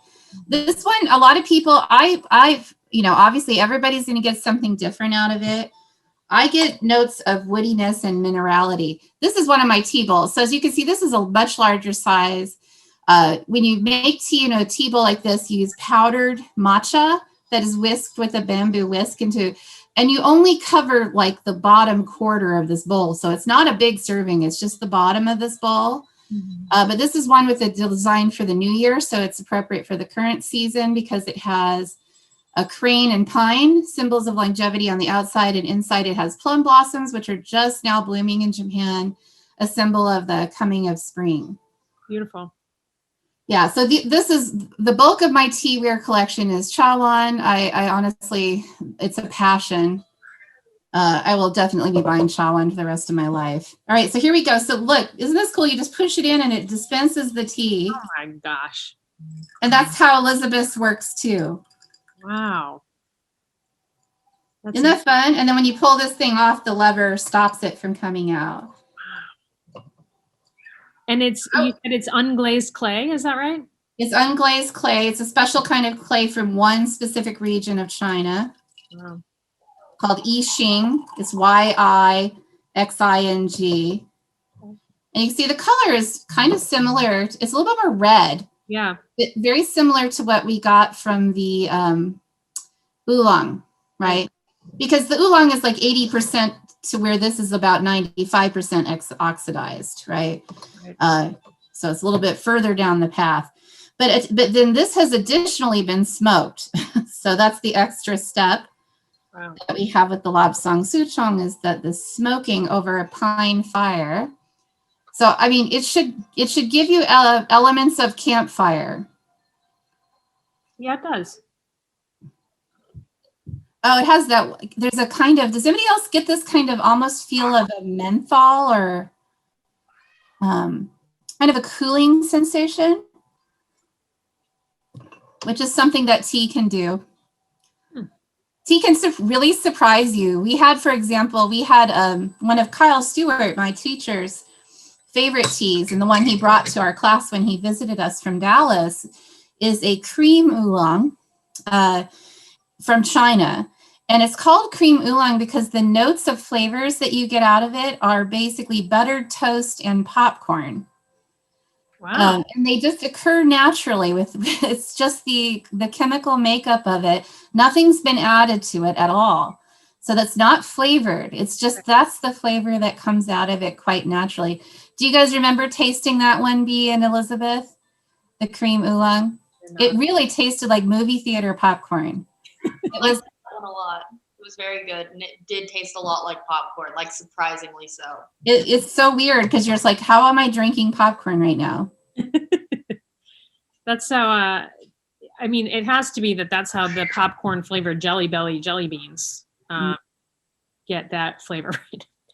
This one, a lot of people, I've obviously everybody's going to get something different out of it. I get notes of woodiness and minerality. This is one of my tea bowls. So as you can see, this is a much larger size. When you make tea in a tea bowl like this, you use powdered matcha that is whisked with a bamboo whisk and you only cover like the bottom quarter of this bowl. So it's not a big serving. It's just the bottom of this bowl. But this is one with a design for the new year. So it's appropriate for the current season because it has a crane and pine, symbols of longevity on the outside, and inside it has plum blossoms, which are just now blooming in Japan, a symbol of the coming of spring. Beautiful. Yeah, so this is the bulk of my teaware collection is Chawan. I honestly, it's a passion. I will definitely be buying Chawan for the rest of my life. All right, so here we go. So look, isn't this cool? You just push it in and it dispenses the tea. Oh my gosh. And that's how Elizabeth's works too. Wow. Isn't that fun? And then when you pull this thing off, the lever stops it from coming out. And you said it's unglazed clay, is that right? It's unglazed clay. It's a special kind of clay from one specific region of China. Wow. Called Yixing. It's Yixing. And you can see the color is kind of similar. It's a little bit more red. Yeah. Very similar to what we got from the Oolong, right? Because the Oolong is like 80% to where this is about 95% oxidized, right? So it's a little bit further down the path. But then this has additionally been smoked. So that's the extra step. Wow. That we have with the Lapsang Souchong is that the smoking over a pine fire. So, I mean, it should give you elements of campfire. Yeah, it does. Oh, it has that. There's a kind of, does anybody else get this kind of almost feel of a menthol or kind of a cooling sensation? Which is something that tea can do. Tea can really surprise you. We had, for example, one of Kyle Stewart, my teacher's favorite teas, and the one he brought to our class when he visited us from Dallas, is a cream oolong from China. And it's called cream oolong because the notes of flavors that you get out of it are basically buttered toast and popcorn. Wow. And they just occur naturally it's just the chemical makeup of it. Nothing's been added to it at all. So that's not flavored. It's just, that's the flavor that comes out of it quite naturally. Do you guys remember tasting that one, Bea and Elizabeth? The cream oolong? It really tasted like movie theater popcorn. It was a lot. It was very good, and it did taste a lot like popcorn, like surprisingly so. It's so weird because you're just like, how am I drinking popcorn right now? That's how, I mean, it has to be that's how the popcorn flavored Jelly Belly jelly beans get that flavor.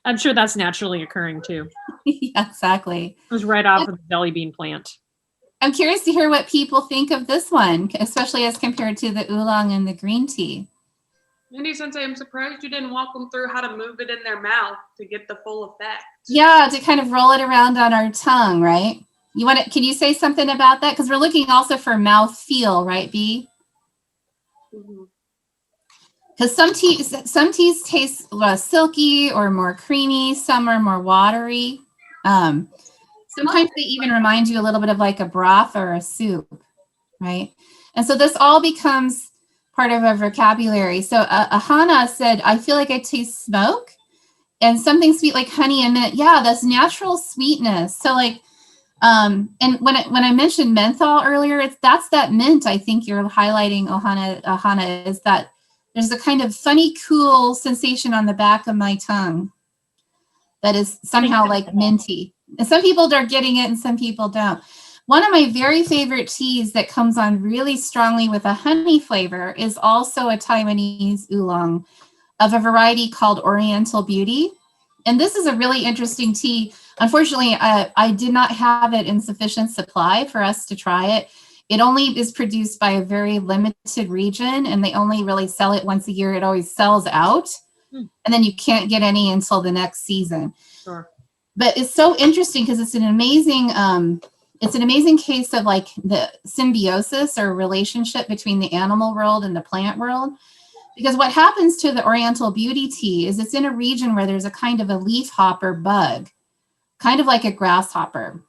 I'm sure that's naturally occurring too. Yeah, exactly. It was right off of the jelly bean plant. I'm curious to hear what people think of this one, especially as compared to the oolong and the green tea. Mindy Sensei, I'm surprised you didn't walk them through how to move it in their mouth to get the full effect. Yeah, to kind of roll it around on our tongue, right? Can you say something about that? Because we're looking also for mouth feel, right, Bea? Because some teas taste silky or more creamy, some are more watery. Sometimes they even remind you a little bit of like a broth or a soup, right? And so this all becomes part of our vocabulary. So Ahana said, I feel like I taste smoke. and something sweet like honey and mint. Yeah, that's natural sweetness. So like, and when I mentioned menthol earlier, that's that mint. I think you're highlighting, Ohana, is that there's a kind of funny, cool sensation on the back of my tongue that is somehow like minty. And some people are getting it and some people don't. One of my very favorite teas that comes on really strongly with a honey flavor is also a Taiwanese oolong of a variety called Oriental Beauty. And this is a really interesting tea. Unfortunately, I did not have it in sufficient supply for us to try it. It only is produced by a very limited region, and they only really sell it once a year. It always sells out, and then you can't get any until the next season. Sure. But it's so interesting because it's an amazing case of like the symbiosis or relationship between the animal world and the plant world. Because what happens to the Oriental Beauty tea is it's in a region where there's a kind of a leaf hopper bug, kind of like a grasshopper,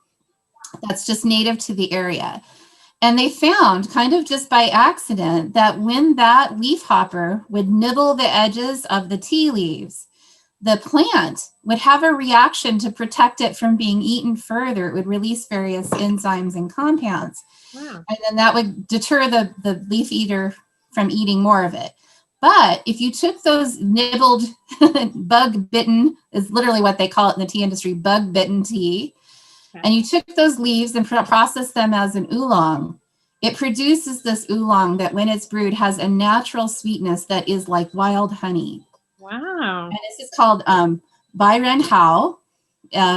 that's just native to the area. And they found, kind of just by accident, that when that leaf hopper would nibble the edges of the tea leaves, the plant would have a reaction to protect it from being eaten further. It would release various enzymes and compounds. Wow. And then that would deter the leaf eater from eating more of it. But if you took those nibbled, bug-bitten, is literally what they call it in the tea industry, bug-bitten tea, and you took those leaves and processed them as an oolong, it produces this oolong that when it's brewed has a natural sweetness that is like wild honey. Wow. And this is called Bai Ren Hao,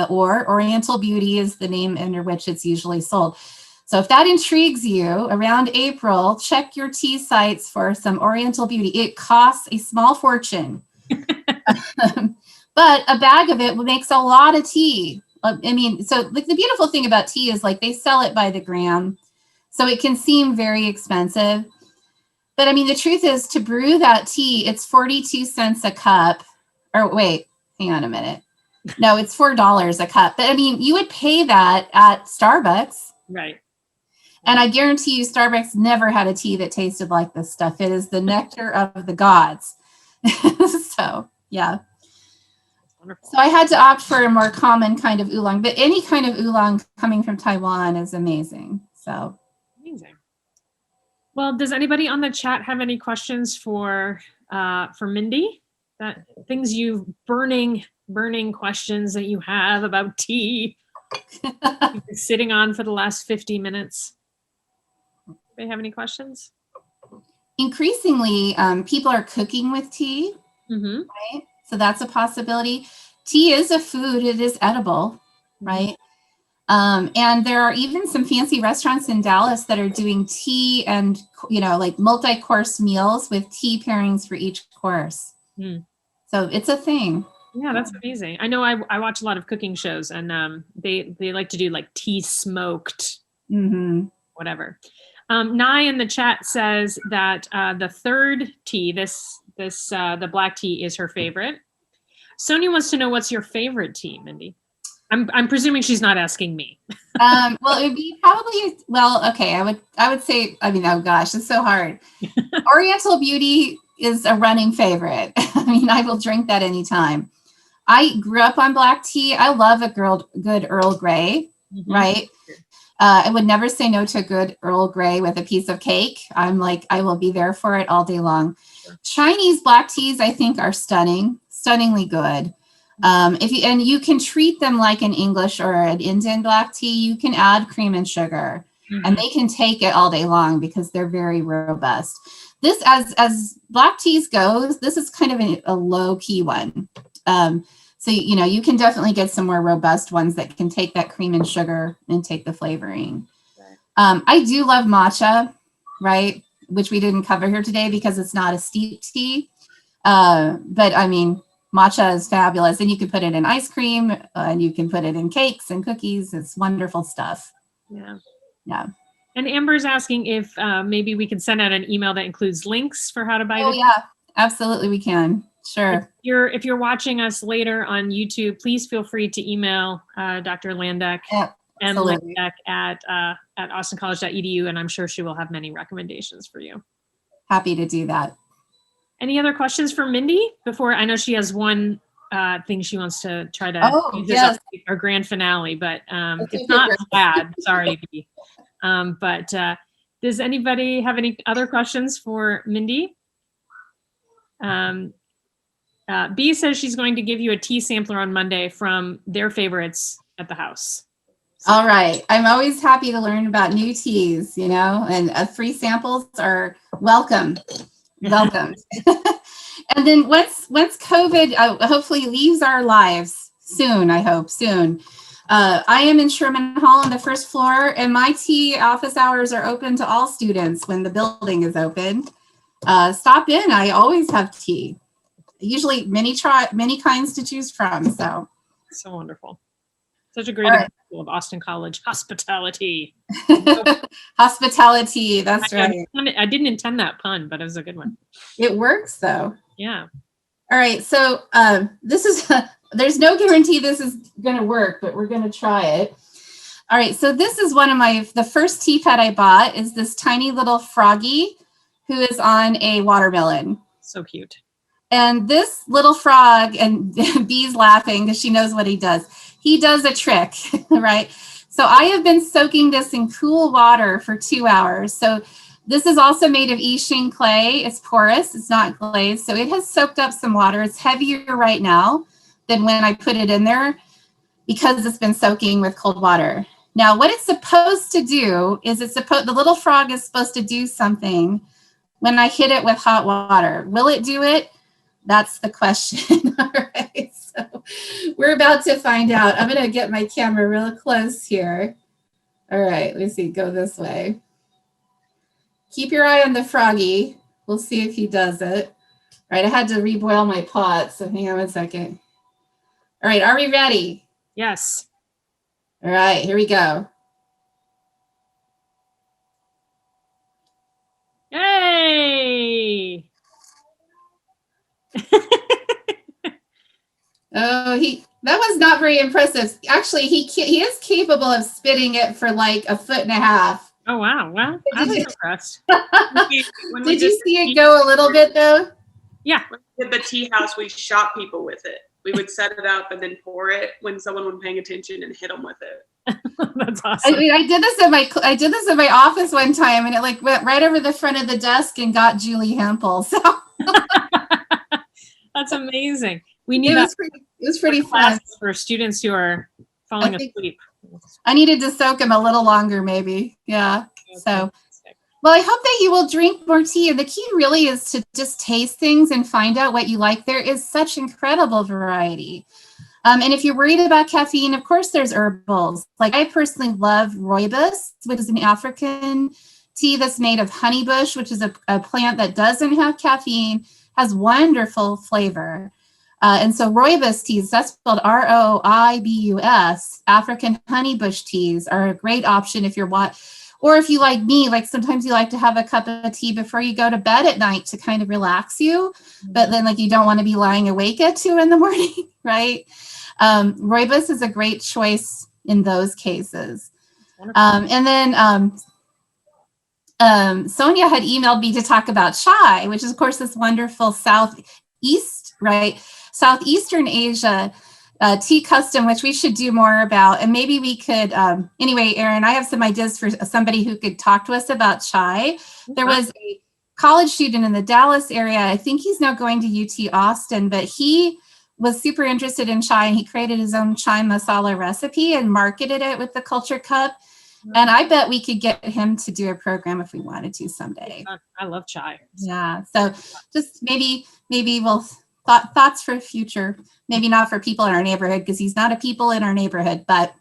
or Oriental Beauty is the name under which it's usually sold. So if that intrigues you, around April, check your tea sites for some Oriental Beauty. It costs a small fortune, but a bag of it makes a lot of tea. I mean, so like the beautiful thing about tea is like they sell it by the gram, so it can seem very expensive. But I mean, the truth is to brew that tea, it's 42 cents a cup. Or wait, hang on a minute. No, it's $4 a cup. But I mean, you would pay that at Starbucks. Right. And I guarantee you Starbucks never had a tea that tasted like this stuff. It is the nectar of the gods. So, yeah. Wonderful. So I had to opt for a more common kind of oolong, but any kind of oolong coming from Taiwan is amazing. So Amazing. Well, does anybody on the chat have any questions for Mindy? That things burning questions that you have about tea you've been sitting on for the last 50 minutes. Do you have any questions? increasingly, people are cooking with tea, Mm-hmm. right? So that's a possibility. Tea is a food, it is edible, right? And there are even some fancy restaurants in Dallas that are doing tea and, like multi-course meals with tea pairings for each course. Mm. So it's a thing. Yeah, that's amazing. I know I watch a lot of cooking shows, and they like to do like tea smoked, whatever. Nye in the chat says that the third tea, the black tea, is her favorite. Sonia wants to know, what's your favorite tea, Mindy? I'm presuming she's not asking me. Well, it would be probably, okay. I would say, oh gosh, it's so hard. Oriental Beauty is a running favorite. I will drink that anytime. I grew up on black tea. I love a good Earl Grey, right? I would never say no to a good Earl Grey with a piece of cake. I'm like, I will be there for it all day long. Sure. Chinese black teas, I think, are stunningly good. You can treat them like an English or an Indian black tea. You can add cream and sugar, and they can take it all day long because they're very robust. This, as black teas goes, this is kind of a low key one. So, you can definitely get some more robust ones that can take that cream and sugar and take the flavoring. Right. I do love matcha, right? Which we didn't cover here today because it's not a steep tea. But matcha is fabulous, and you can put it in ice cream, and you can put it in cakes and cookies. It's wonderful stuff. Yeah. And Amber's asking if maybe we can send out an email that includes links for how to buy. Oh, yeah, absolutely, we can. Sure. If you're watching us later on YouTube, please feel free to email Dr. Landeck and Landeck at austincollege.edu, and I'm sure she will have many recommendations for you. Happy to do that. Any other questions for Mindy before? I know she has one thing she wants to try to Oh, use yes. as our grand finale, but Let's it's make it not grand. bad. Sorry, B. But does anybody have any other questions for Mindy? B says she's going to give you a tea sampler on Monday from their favorites at the house. All right. I'm always happy to learn about new teas, and free samples are welcome. Welcome. And then once COVID hopefully leaves our lives soon, I hope soon. I am in Sherman Hall on the first floor, and my tea office hours are open to all students when the building is open. Stop in. I always have tea. Usually many kinds to choose from. So wonderful. Such a great example of Austin College hospitality. Hospitality, that's right. I didn't intend that pun, but it was a good one. It works though. Yeah. All right, so this is, there's no guarantee this is gonna work, but we're gonna try it. All right, so this is the first tea pet I bought is this tiny little froggy who is on a watermelon. So cute. And this little frog, and Bee's laughing because she knows what he does. He does a trick, right? So I have been soaking this in cool water for 2 hours. So this is also made of Yixing clay. It's porous, it's not glazed. So it has soaked up some water. It's heavier right now than when I put it in there because it's been soaking with cold water. Now, what it's supposed to do is the little frog is supposed to do something when I hit it with hot water. Will it do it? That's the question. All right, so we're about to find out. I'm going to get my camera real close here. All right, let's see, go this way. Keep your eye on the froggy. We'll see if he does it. All right, I had to reboil my pot, so hang on one second. All right, are we ready? Yes. All right, here we go. Yay! Oh, that was not very impressive. Actually, he is capable of spitting it for like 1.5 feet. Oh, wow. Well, I was impressed. Did you see it go a little bit though? Yeah. When we did the tea house, we shot people with it. We would set it up and then pour it when someone was paying attention and hit them with it. That's awesome. I mean, I did this in my office one time, and it like went right over the front of the desk and got Julie Hempel. So that's amazing. We need it was pretty fun for students who are falling asleep. I needed to soak him a little longer, maybe. Yeah. So, well, I hope that you will drink more tea. And the key really is to just taste things and find out what you like. There is such incredible variety. And if you're worried about caffeine, of course, there's herbals. Like I personally love rooibos, which is an African tea that's made of honeybush, which is a plant that doesn't have caffeine, has wonderful flavor. And so rooibos teas, that's spelled R-O-I-B-U-S, African honeybush teas are a great option if you're or if you like me, like sometimes you like to have a cup of tea before you go to bed at night to kind of relax you, but then like you don't want to be lying awake at 2 a.m, right? Rooibos is a great choice in those cases. And then Sonia had emailed me to talk about chai, which is of course this wonderful Southeastern Asia tea custom, which we should do more about. And maybe we could, anyway, Erin, I have some ideas for somebody who could talk to us about chai. There was a college student in the Dallas area. I think he's now going to UT Austin, but he was super interested in chai and he created his own chai masala recipe and marketed it with the Culture Cup. And I bet we could get him to do a program if we wanted to someday. I love chai. Yeah. So just maybe we'll thoughts for future, maybe not for people in our neighborhood because he's not a people in our neighborhood, but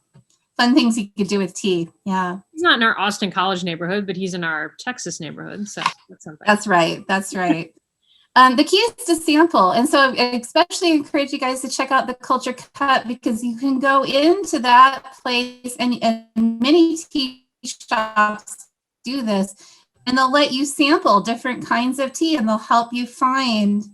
fun things he could do with tea. Yeah. He's not in our Austin College neighborhood, but he's in our Texas neighborhood. So that's something. That's right. That's right. The key is to sample. And so I especially encourage you guys to check out the Culture Cup because you can go into that place and many tea shops do this and they'll let you sample different kinds of tea and they'll help you find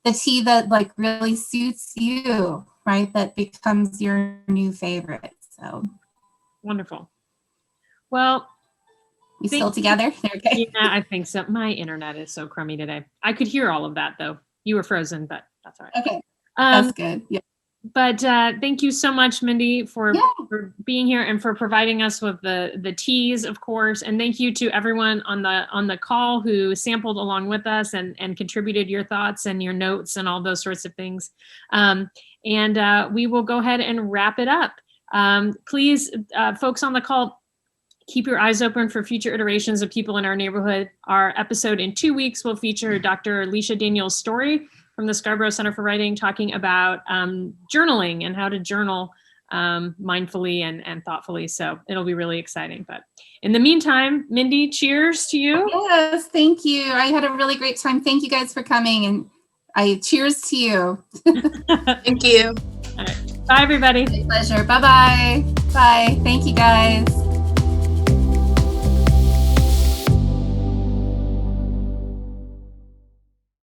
the tea that like really suits you, right? That becomes your new favorite. So wonderful. Well, we still together? Okay. Yeah, I think so. My internet is so crummy today. I could hear all of that though. You were frozen, but that's all right. Okay. That's good. Yeah. But thank you so much, Mindy, for Yeah. being here and for providing us with the teas, of course. And thank you to everyone on the call who sampled along with us and contributed your thoughts and your notes and all those sorts of things. And we will go ahead and wrap it up. Please, folks on the call, keep your eyes open for future iterations of People in Our Neighborhood. Our episode in 2 weeks will feature Dr. Alicia Daniel's story from the Scarborough Center for Writing, talking about journaling and how to journal mindfully and thoughtfully. So it'll be really exciting. But in the meantime, Mindy, cheers to you. Yes, thank you. I had a really great time. Thank you guys for coming, and I cheers to you. Thank you. All right. Bye, everybody. My pleasure. Bye-bye. Bye. Thank you, guys.